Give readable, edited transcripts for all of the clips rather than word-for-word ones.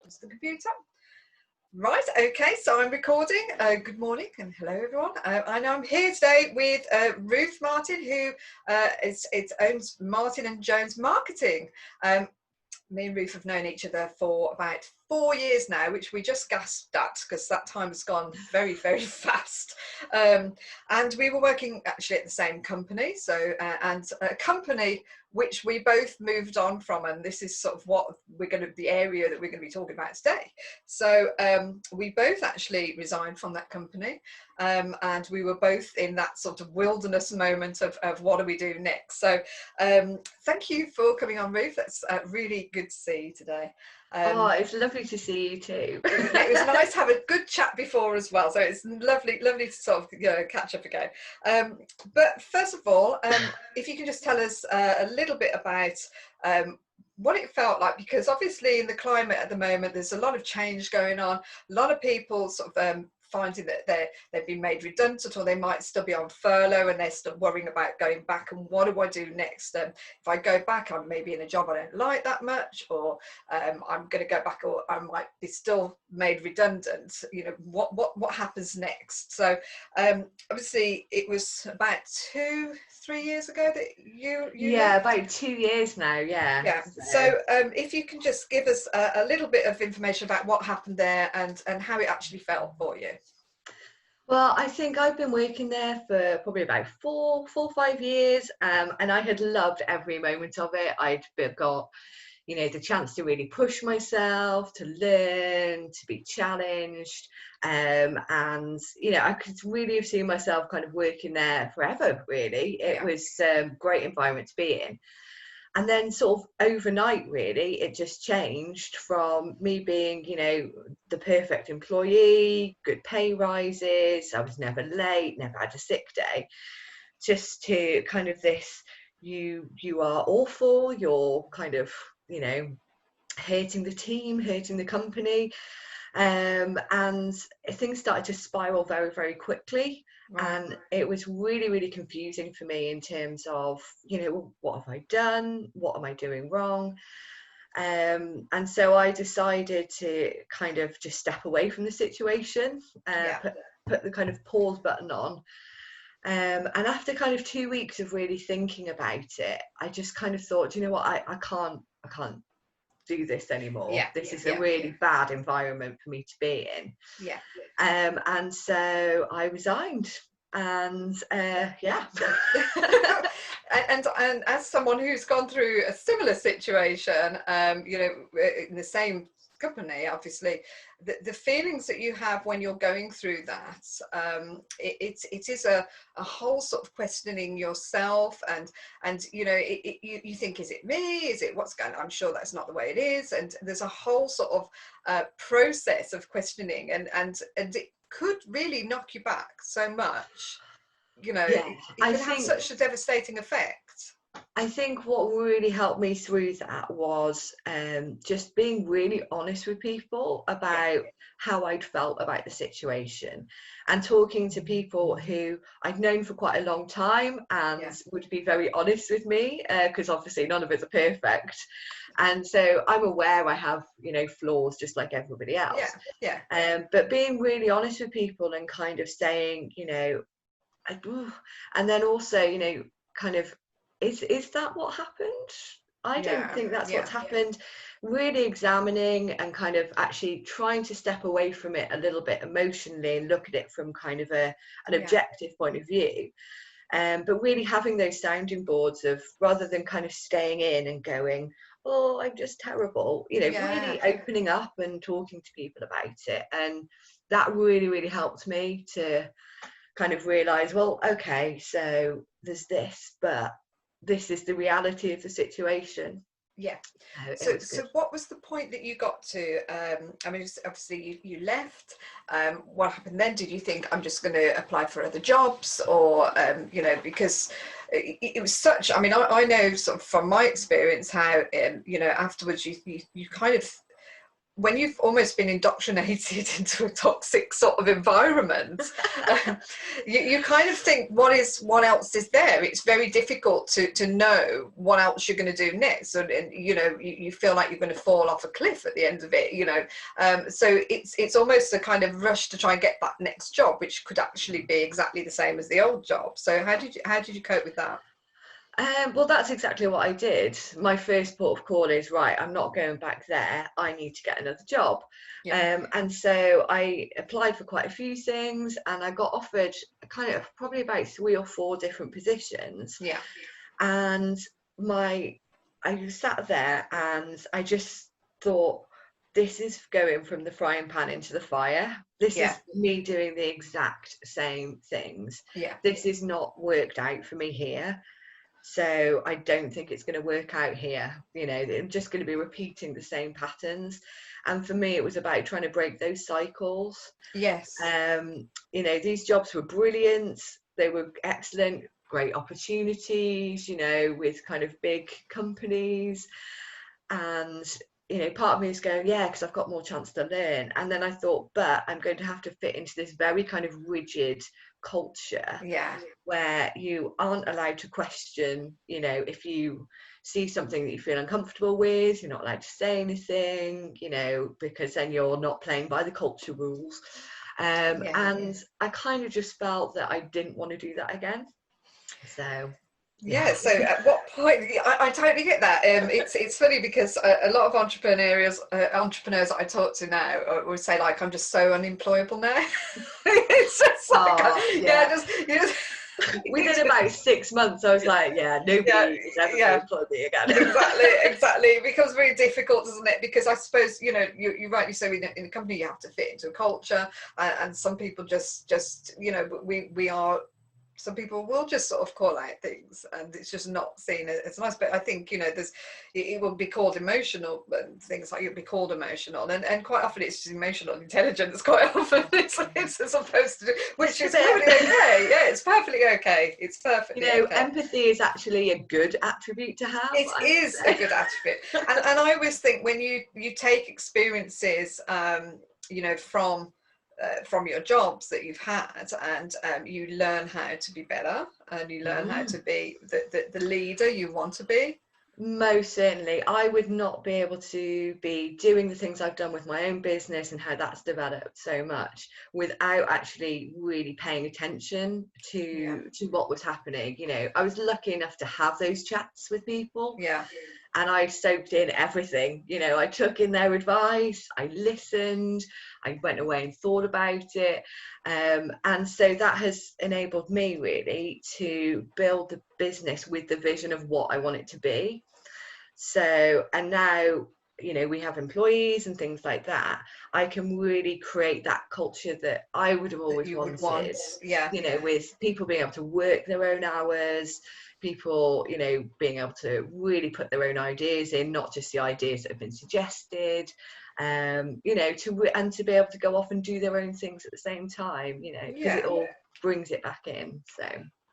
Onto the computer. Right, okay, so I'm recording. Good morning and hello everyone. I know I'm here today with Ruth Martin, who owns Martin and Jones Marketing. Me and Ruth have known each other for about 4 years now, which we just gasped at because that time has gone very, very fast. And we were working actually at the same company, so and a company which we both moved on from, and this is sort of what the area that we're going to be talking about today. So we both actually resigned from that company, and we were both in that sort of wilderness moment of what do we do next. So thank you for coming on, Ruth. That's really good to see you today. It's lovely to see you too. It was nice to have a good chat before as well, so it's lovely to sort of catch up again. But first of all, if you can just tell us a little bit about what it felt like, because obviously in the climate at the moment there's a lot of change going on, a lot of people sort of finding that they've been made redundant, or they might still be on furlough and they're still worrying about going back and what do I do next. If I go back, I'm maybe in a job I don't like that much, or I'm going to go back, or I might be still made redundant. You know, what happens next? So obviously it was about 2-3 years ago that you yeah, left. about 2 years now. Yeah. So if you can just give us a little bit of information about what happened there and how it actually felt for you. Well, I think I've been working there for probably about 4-5 years, and I had loved every moment of it. I'd got, the chance to really push myself, to learn, to be challenged, and I could really have seen myself kind of working there forever. Really, it was a great environment to be in. And then sort of overnight, really, it just changed from me being, the perfect employee, good pay rises, I was never late, never had a sick day, just to kind of this, you are awful, you're kind of, hurting the team, hurting the company. And things started to spiral very, very quickly. Right. And it was really, really confusing for me in terms of, what have I done? What am I doing wrong? And so I decided to kind of just step away from the situation, put the kind of pause button on. And after kind of 2 weeks of really thinking about it, I just kind of thought, I can't do this anymore. This is a really bad environment for me to be in. And so I resigned, and and as someone who's gone through a similar situation, in the same company, obviously the feelings that you have when you're going through that, it is a whole sort of questioning yourself, and you think, is it me, is it what's going on? I'm sure that's not the way it is, and there's a whole sort of process of questioning, and it could really knock you back so much. It can have such a devastating effect. I think what really helped me through that was just being really honest with people about how I'd felt about the situation, and talking to people who I'd known for quite a long time and would be very honest with me, because obviously none of us are perfect. And so I'm aware I have, flaws just like everybody else. But being really honest with people and kind of saying, and then also, kind of, is that what happened? I don't think that's what's happened. Really examining and kind of actually trying to step away from it a little bit emotionally and look at it from kind of an objective point of view. But really having those sounding boards of, rather than kind of staying in and going, oh, I'm just terrible, really opening up and talking to people about it. And that really, really helped me to kind of realize, well, okay, so there's this, but this is the reality of the situation. So what was the point that you got to? I mean, obviously you left. What happened then? Did you think, I'm just going to apply for other jobs, or because it was such, I mean, I know sort of from my experience how afterwards you kind of when you've almost been indoctrinated into a toxic sort of environment, you kind of think, what else is there? It's very difficult to know what else you're going to do next. And you know, you feel like you're going to fall off a cliff at the end of it, you know. So it's almost a kind of rush to try and get that next job, which could actually be exactly the same as the old job. So how did you cope with that? Well, that's exactly what I did. My first port of call is, right, I'm not going back there. I need to get another job. Yeah. And so I applied for quite a few things, and I got offered kind of probably about 3 or 4 different positions. Yeah. And I sat there and I just thought, this is going from the frying pan into the fire. This Yeah. is me doing the exact same things. Yeah. This is not worked out for me here. So I don't think it's going to work out here. You know, I'm just going to be repeating the same patterns. And for me, it was about trying to break those cycles. Yes. You know, these jobs were brilliant. They were excellent, great opportunities, you know, with kind of big companies. And, you know, part of me is going, yeah, because I've got more chance to learn. And then I thought, but I'm going to have to fit into this very kind of rigid culture. Yeah. Where you aren't allowed to question, you know, if you see something that you feel uncomfortable with, you're not allowed to say anything, you know, because then you're not playing by the culture rules. Yeah. And I kind of just felt that I didn't want to do that again. So Yeah, so at what point, I totally get that. It's funny because a lot of entrepreneurs that I talk to now will say, like, I'm just so unemployable now. It's just like, yeah. just Within about 6 months, I was like, yeah, nobody is ever going to employ me again. Exactly. It becomes very difficult, doesn't it? Because I suppose, you know, you rightly say, in a company you have to fit into a culture, and some people just you know, we are. Some people will just sort of call out things, and it's just not seen as nice. But I think, you know, it will be called emotional, things like, you'll be called emotional, and quite often it's just emotional intelligence. Quite often it's supposed to do, which is perfectly okay. Yeah, it's perfectly okay. It's perfectly, you know, okay. empathy is actually a good attribute to have. It is a good attribute, and I always think when you take experiences, you know, from your jobs that you've had, and you learn how to be better, and you learn how to be the leader you want to be. Most certainly. I would not be able to be doing the things I've done with my own business and how that's developed so much without actually really paying attention Yeah. to what was happening. You know, I was lucky enough to have those chats with people. Yeah. And I soaked in everything. You know, I took in their advice, I listened, I went away and thought about it. And so that has enabled me really to build the business with the vision of what I want it to be. So, and now, you know, we have employees and things like that. I can really create that culture that I would have That always you would want. wanted, Yeah. you know, with people being able to work their own hours, people, you know, being able to really put their own ideas in, not just the ideas that have been suggested, you know, and to be able to go off and do their own things at the same time, you know, because Yeah. it all brings it back in. So.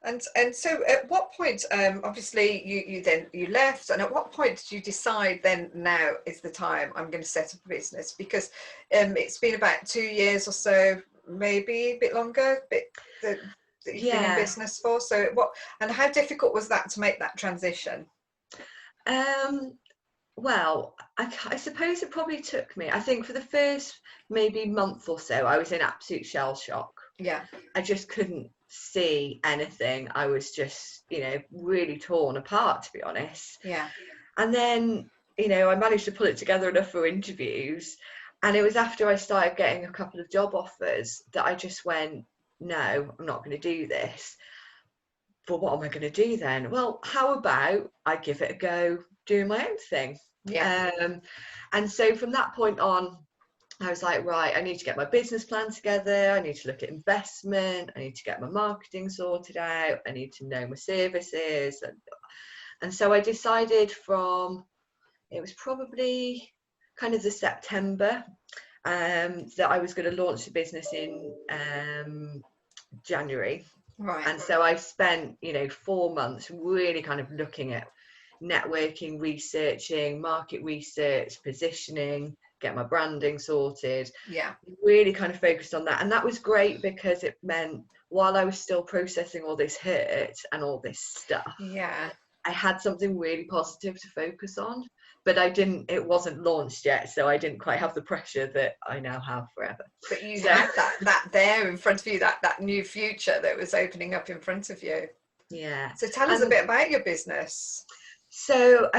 And so at what point, obviously you left, and at what point did you decide then, now is the time I'm going to set up a business? Because it's been about 2 years or so, maybe a bit longer, that you've been in business for. So and how difficult was that to make that transition? Well, I suppose it probably took me, I think for the first maybe month or so, I was in absolute shell shock. Yeah. I just couldn't see anything. I was just, you know, really torn apart, to be honest. Yeah. And then, you know, I managed to pull it together enough for interviews. And it was after I started getting a couple of job offers that I just went, no, I'm not going to do this. But what am I going to do then? Well, how about I give it a go doing my own thing? Yeah. And so from that point on, I was like, right, I need to get my business plan together. I need to look at investment. I need to get my marketing sorted out. I need to know my services. And so I decided it was probably kind of the September, that I was going to launch the business in January. Right. And so I spent, you know, 4 months really kind of looking at networking, researching, market research, positioning, get my branding sorted. Yeah. Really kind of focused on that. And that was great because it meant while I was still processing all this hurt and all this stuff, Yeah. I had something really positive to focus on. But it wasn't launched yet, so I didn't quite have the pressure that I now have forever. But you So, had that there in front of you, that new future that was opening up in front of you. yeah. So tell us a bit about your business. So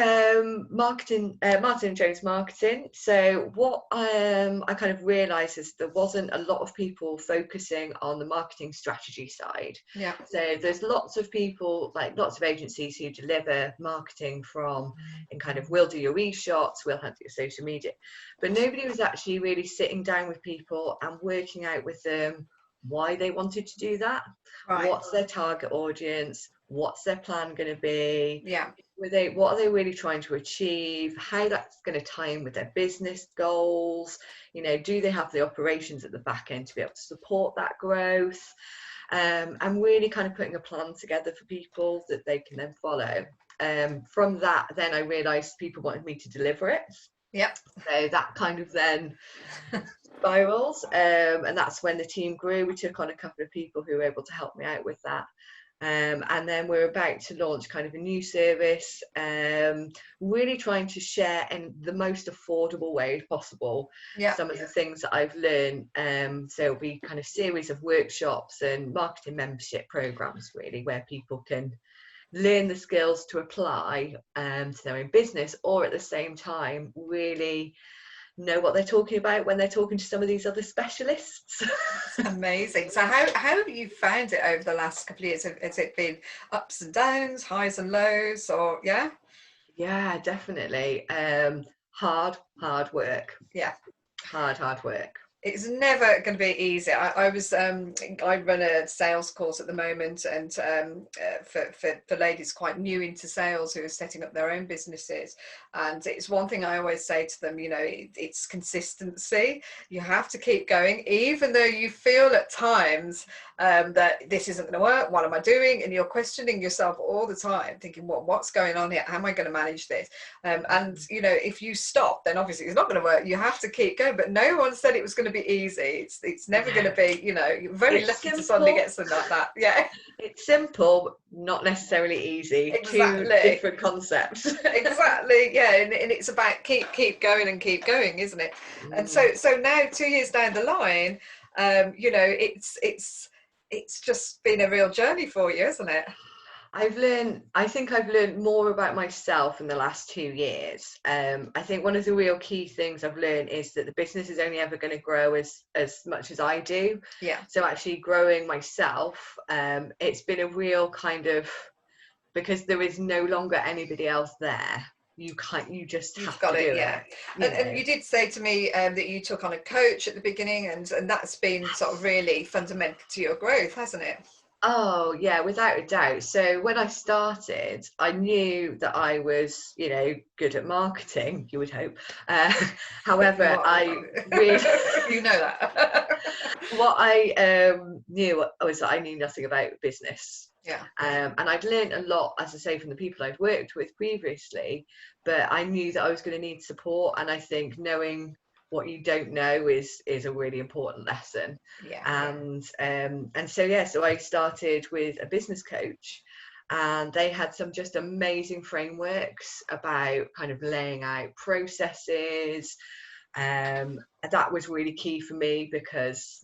Martin and Jones Marketing. So what I kind of realised is there wasn't a lot of people focusing on the marketing strategy side. Yeah. So there's lots of people, like lots of agencies who deliver marketing from in kind of, we'll do your e-shots, we'll handle your social media, but nobody was actually really sitting down with people and working out with them why they wanted to do that. Right. What's their target audience? What's their plan going to be? Yeah. What are they really trying to achieve? How that's going to tie in with their business goals? You know, do they have the operations at the back end to be able to support that growth? And really kind of putting a plan together for people that they can then follow. From that, then I realised people wanted me to deliver it. Yep. So that kind of then spirals, and that's when the team grew. We took on a couple of people who were able to help me out with that. And then we're about to launch kind of a new service, really trying to share in the most affordable way possible some of the things that I've learned. So it'll be kind of series of workshops and marketing membership programs, really, where people can learn the skills to apply to their own business, or at the same time really know what they're talking about when they're talking to some of these other specialists. Amazing. So how have you found it over the last couple of years? Has it been ups and downs, highs and lows, or yeah? Yeah, definitely. Hard work. Yeah. Hard work. It's never going to be easy. I run a sales course at the moment, and for ladies quite new into sales who are setting up their own businesses. And it's one thing I always say to them, you know, it's consistency. You have to keep going, even though you feel at times that this isn't going to work. What am I doing? And you're questioning yourself all the time, thinking, what's going on here? How am I going to manage this? And you know, if you stop, then obviously it's not going to work. You have to keep going. But no one said it was going to be easy. It's never going to be, you know, you're very lucky to suddenly get something like that. Yeah. It's simple, not necessarily easy. Exactly. Two different concepts. Exactly. Yeah. And it's about keep going and keep going, isn't it? And so now 2 years down the line, you know, it's just been a real journey for you, isn't it? I think I've learned more about myself in the last 2 years. I think one of the real key things I've learned is that the business is only ever going to grow as much as I do. Yeah. So actually growing myself, it's been a real kind of, because there is no longer anybody else there. You've have to do it. And you did say to me that you took on a coach at the beginning, and that's been sort of really fundamental to your growth, hasn't it? Oh yeah, without a doubt. So when I started, I knew that I was, you know, good at marketing, you would hope. However, I really you know that. What I knew was that I knew nothing about business. Yeah. And I'd learned a lot, as I say, from the people I'd worked with previously, but I knew that I was going to need support. And I think knowing what you don't know is a really important lesson. Yeah. And so I started with a business coach, and they had some just amazing frameworks about kind of laying out processes. That was really key for me, because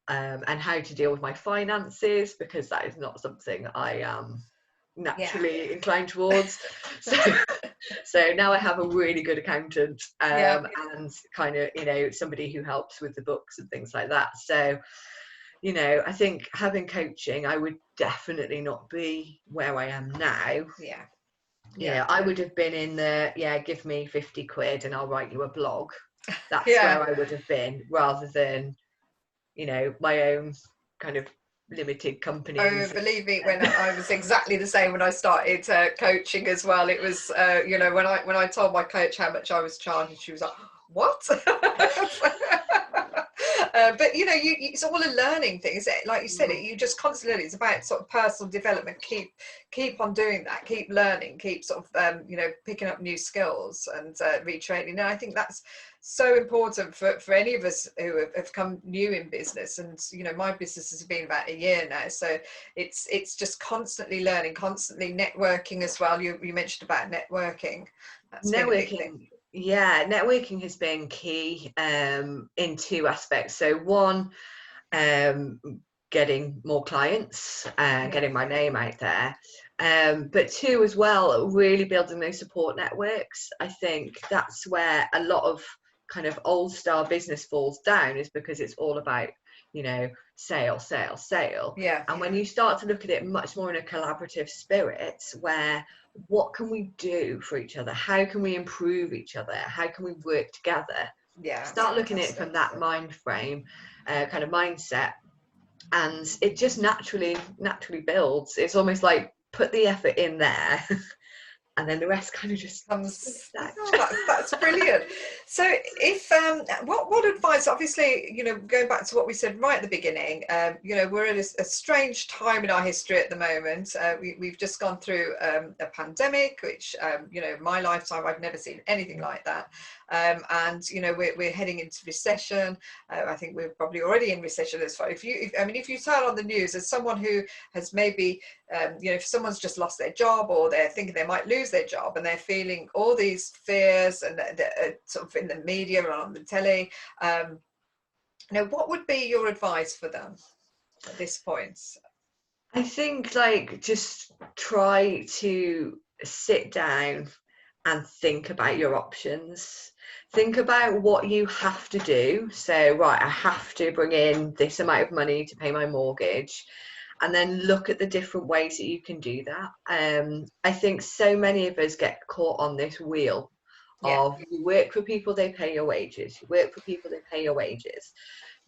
and how to deal with my finances, because that is not something I am naturally inclined towards. So now I have a really good accountant, and kind of, you know, somebody who helps with the books and things like that. So, you know, I think having coaching, I would definitely not be where I am now. Yeah, I would have been in the, give me 50 quid and I'll write you a blog. That's where I would have been, rather than, you know, my own kind of limited companies. Oh, believe me, when I was exactly the same when I started coaching as well. It was, you know, when I told my coach how much I was charging, she was like, what? But you know, it's all a learning thing, isn't it? Like you said, you just constantly, it's about sort of personal development. Keep on doing that, keep learning, keep sort of you know, picking up new skills and retraining. And I think that's so important for any of us who have come new in business. And you know, my business has been about a year now, so it's just constantly learning, constantly networking as well. You mentioned about networking. That's been a big thing. Yeah, networking has been key in two aspects. So one, getting more clients, getting my name out there. But two as well, really building those support networks. I think that's where a lot of kind of old style business falls down, is because it's all about, you know, sale. Yeah. And when you start to look at it much more in a collaborative spirit, where what can we do for each other? How can we improve each other? How can we work together? Yeah. Start looking at it from that mind frame, kind of mindset, and it just naturally builds. It's almost like put the effort in there and then the rest kind of just comes. Oh, that's brilliant. So if what advice, obviously, you know, going back to what we said right at the beginning, you know, we're in a strange time in our history at the moment. We've just gone through a pandemic, which you know, my lifetime, I've never seen anything like that. And you know, we're heading into recession. I think we're probably already in recession as far. If you turn on the news as someone who has maybe you know, if someone's just lost their job, or they're thinking they might lose their job, and they're feeling all these fears, and they're sort of in the media or on the telly, you know, what would be your advice for them at this point? I think, like, just try to sit down and think about your options. Think about what you have to do. So, right, I have to bring in this amount of money to pay my mortgage. And then look at the different ways that you can do that. I think so many of us get caught on this wheel of, you work for people, they pay your wages. You work for people, they pay your wages.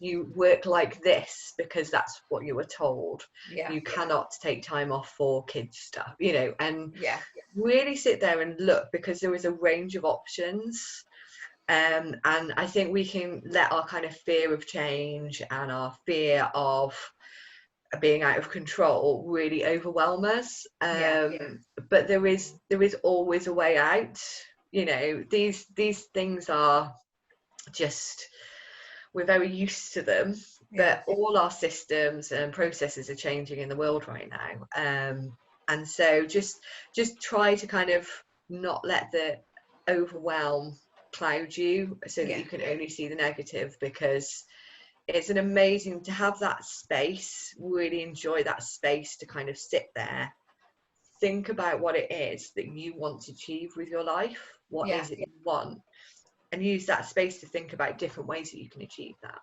You work like this because that's what you were told. You cannot take time off for kids stuff, you know, and really sit there and look, because there is a range of options. And I think we can let our kind of fear of change and our fear of being out of control really overwhelm us. But there is always a way out. You know, these things are just, we're very used to them, but all our systems and processes are changing in the world right now. And so just try to kind of not let the overwhelm cloud you, so that you can only see the negative, because it's an amazing to have that space, really enjoy that space to kind of sit there, think about what it is that you want to achieve with your life, what is it you want, and use that space to think about different ways that you can achieve that.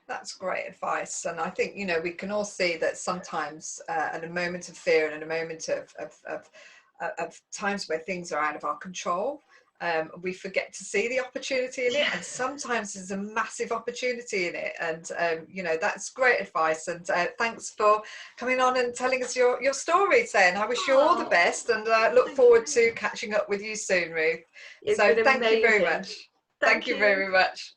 That's great advice. And I think, you know, we can all see that sometimes at a moment of fear and at a moment of times where things are out of our control, we forget to see the opportunity in it, and sometimes there's a massive opportunity in it. And you know, that's great advice, and thanks for coming on and telling us your story today, and I wish you all the best, and look forward to catching up with you soon, Ruth. It's So been thank you very amazing. much. Thank you very much.